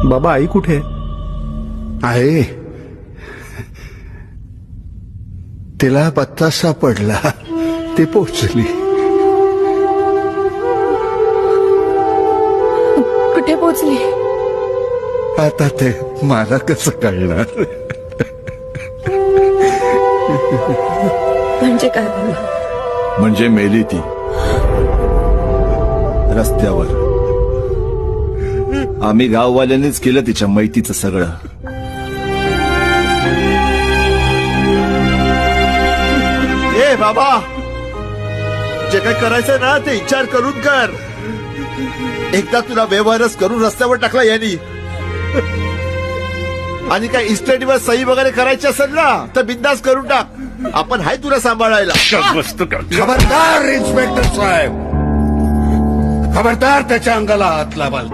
बाबा आई कुठे आहे? तिला पत्ता सापडला, ती पोचली. कुठे पोचली? आता ते मला कसं कळणार? म्हणजे काय बाबा? म्हणजे मेली ती रस्त्यावर. आम्ही गाववाल्यांनीच केलं तिच्या मैतीचं सगळं. ए बाबा, जे काय करायचं ना ते विचार करून कर. एकदा तुला व्यवहारच करून रस्त्यावर टाकला यांनी. आणि काय इस्टेटीवर सही वगैरे करायची असेल ना तर बिंदास करून टाक. आपण हाय तुला सांभाळायला. खबरदार इन्स्पेक्टर साहेब, खबरदार त्याच्या अंगाला हात लावाल.